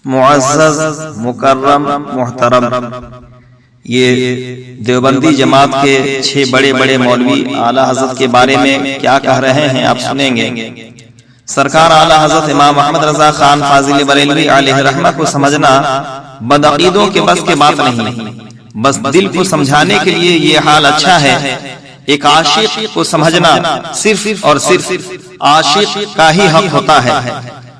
معزز مکرم محترم، یہ دیوبندی جماعت کے 6 بڑے بڑے مولوی اعلیٰ حضرت کے بارے میں کیا کہہ رہے ہیں آپ سنیں گے۔ سرکار اعلیٰ حضرت امام محمد رضا خان فاضل بریلوی علیہ رحمہ کو سمجھنا بدعقیدوں کے بس کے بات نہیں، بس دل کو سمجھانے کے لیے یہ حال اچھا ہے۔ ایک عاشق کو سمجھنا صرف اور صرف عاشق کا ہی حق ہوتا ہے۔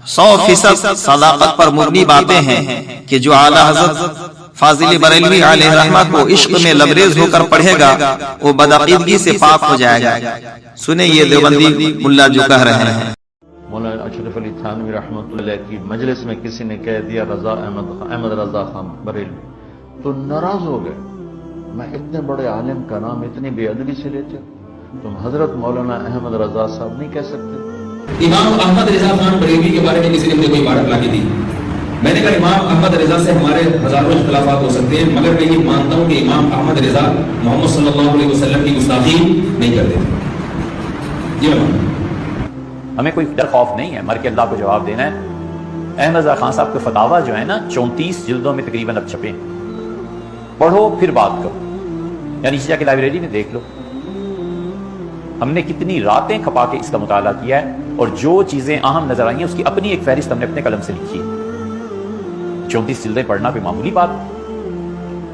100% صداقت پر مبنی باتیں ہیں کہ جو اعلیٰ حضرت فاضل بریلوی علیہ رحمہ کو عشق میں لبریز ہو کر پڑھے گا وہ بدعقیدگی سے پاک ہو جائے گا۔ سنیں یہ دیوبندی ملا جو کہہ رہے ہیں۔ مولانا اشرف علی تھانوی رحمۃ اللہ علیہ کی مجلس میں کسی نے کہہ دیا احمد رضا خان بریلوی، تو ناراض ہو گئے، میں اتنے بڑے عالم کا نام اتنی بے ادبی سے لیتے ہو، تم حضرت مولانا احمد رضا صاحب نہیں کہہ سکتے؟ امام احمد رضا خان بریلوی کے بارے میں کسی نے مجھے کوئی عبارت لا کے دی، میں نے کہا امام احمد رضا سے ہمارے ہزاروں اختلافات ہو سکتے ہیں، مگر میں یہ مانتا ہوں کہ امام احمد رضا محمد صلی اللہ علیہ وسلم کی گستاخی نہیں کرتے۔ یہ میں مانتا ہوں۔ ہمیں کوئی ڈر خوف نہیں ہے، مر کے اللہ کو جواب دینا ہے۔ احمد رضا خان صاحب کے فتاوا جو ہے نا 34 جلدوں میں تقریباً اب چھپے، پڑھو پھر بات کرو، یعنی نیچے جا کے لائبریری میں دیکھ لو۔ ہم نے کتنی راتیں کھپا کے اس کا مطالعہ کیا ہے، اور جو چیزیں اہم نظر آئی ہیں اس کی اپنی ایک فہرست ہم نے اپنے قلم سے لکھی ہے۔ 34 جلدیں پڑھنا کوئی معمولی بات،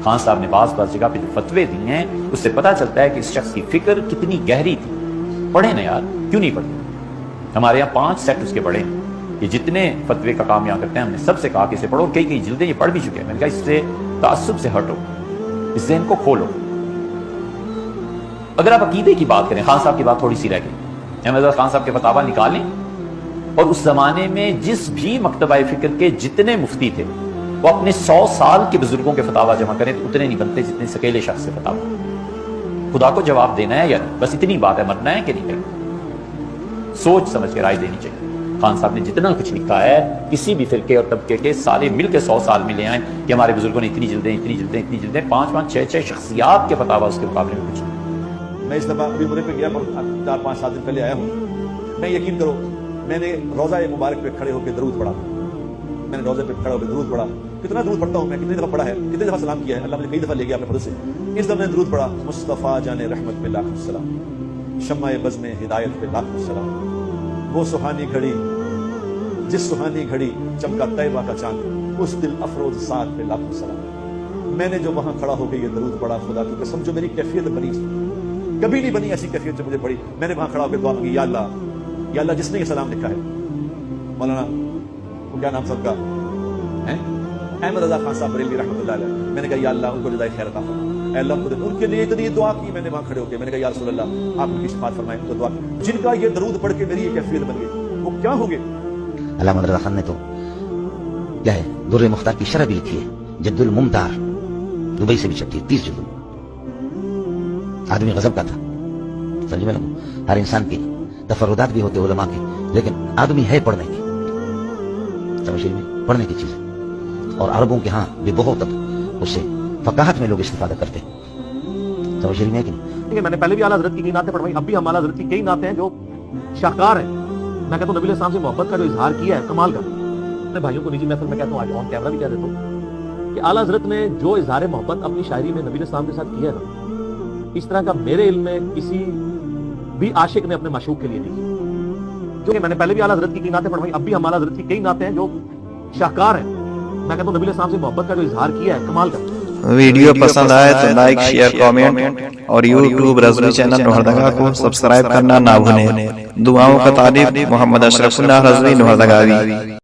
خان صاحب نے بعض جگہ پہ جو فتوے دیے ہیں اس سے پتہ چلتا ہے کہ اس شخص کی فکر کتنی گہری تھی۔ پڑھیں نا یار، کیوں نہیں پڑھتے؟ ہمارے یہاں 5 سیٹ اس کے پڑھے ہیں، یہ جتنے فتوے کا کام یہاں کرتے ہیں ہم نے سب سے کہا کہ اسے پڑھو، کئی جلدیں یہ پڑھ بھی چکے ہیں۔ میں نے کہا اس سے تعصب سے ہٹو، اس ذہن کو کھولو۔ اگر آپ عقیدے کی بات کریں، خان صاحب کی بات تھوڑی سی رہ گئی، احمد رضا خان صاحب کے فتاوا نکالیں اور اس زمانے میں جس بھی مکتبہ فکر کے جتنے مفتی تھے وہ اپنے 100 سال کے بزرگوں کے فتاوا جمع کریں تو اتنے نہیں بنتے جتنے اکیلے شخص سے فتاوا۔ خدا کو جواب دینا ہے یا بس اتنی بات ہے، مرنا ہے کہ نہیں کرنا، سوچ سمجھ کے رائے دینی چاہیے۔ خان صاحب نے جتنا کچھ لکھا ہے کسی بھی فرقے اور طبقے کے سارے مل کے 100 سال میں لے آئیں کہ ہمارے بزرگوں نے اتنی جلدیں 5 6 شخصیات کے فتاوا اس کے مقابلے میں کچھ۔ میں اس دفعہ ابھی مرے پہ گیا، 4-5-7 دن پہلے آیا ہوں، میں یقین کرو میں نے روضہ مبارک پہ کھڑے ہو کے درود پڑھا، میں نے روضے پہ کھڑے ہو کے درود پڑھا۔ کتنا درود پڑھتا ہوں میں، کتنی دفعہ پڑھا ہے، کتنی دفعہ سلام کیا ہے، اللہ مجھے کئی دفعہ لے گیا اپنے فضل سے۔ اس دفعہ میں نے درود پڑھا، مصطفیٰ جان رحمت پہ لاکھ السلام، شمع بز میں ہدایت پہ لاکھ السلام، وہ سہانی گھڑی جس سہانی گھڑی چمکا طیبہ کا چاند، اس دل افروز ساتھ پہ لاکھ السلام۔ میں نے جو وہاں کھڑا ہو کے یہ درود پڑھا، خدا کی قسم جو میری کیفیت بنی کبھی نہیں بنی ایسی کیفیت جو مجھے پڑی، میں نے وہاں کھڑا ہو کے دعا مانگی، یا اللہ جس نے یہ سلام لکھا ہے، مولانا وہ کیا نام سب کا ہے، احمد رضا خان صاحب بریلوی رحمۃ اللہ علیہ، میں نے کہا یا اللہ ان کو جزائے خیر عطا فرما، اے اللہ ان کے لیے اتنی دعا کی، میں نے وہاں کھڑے ہو کے میں نے کہا یا رسول اللہ آپ ان کی شفاعت فرمائیں، ان کو دعا کی، جن کا یہ درود پڑھ کے میری یہ کیفیت بن گئی وہ کیا ہوں گے۔ علامہ رضا خان نے تو کیا ہے در مختار کی شرح بھی لکھی ہے، جد الممتار، دبئی سے بھی چھپتی ہے، 30 جلد۔ آدمی غضب کا تھا، سمجھ میں لگو، ہر انسان کی تفردات بھی ہوتے علماء کے، لیکن آدمی ہے پڑھنے کی، سمجھ میں پڑھنے کی چیز، اور عربوں کے ہاں بھی بہت اس سے فقاہت میں لوگ استفادہ کرتے ہیں، سمجھ میں کہ نہیں۔ میں نے پہلے بھی اعلیٰ حضرت کی کئی نعتیں پڑھوائی، اب بھی ہم اعلیٰ حضرت کی کئی نعتیں ہیں جو شاہکار ہیں۔ میں کہتا ہوں نبی علیہ السلام سے محبت کا جو اظہار کیا ہے کمال کا، اپنے بھائیوں کو نجی محفل میں کہتا ہوں، آج آن کیمرہ بھی کہہ دیتا ہوں کہ اعلیٰ حضرت نے جو اظہار محبت اپنی شاعری میں نبی علیہ السلام کے ساتھ کیا ہے نا، اس طرح کا میرے علم میں کسی بھی عاشق نے اپنے معشوق کے لیے نہیں کیا۔ جو کہ میں نے پہلے بھی اعلیٰ حضرت کی کئی نعتیں پڑھوائی، اب بھی ہم اعلیٰ حضرت کی کئی نعتیں ہیں جو شاہکار ہیں۔ میں کہتا ہوں نبی علیہ السلام سے محبت کا جو اظہار کیا ہے کمال کا۔ ویڈیو پسند آئے تو لائک شیئر کامنٹ اور یوٹیوب رضوی چینل لوہردگا کو سبسکرائب کرنا نہ بھولیں۔ دعاؤں کا طالب محمد اشرف اللہ رضوی لوہردگاوی۔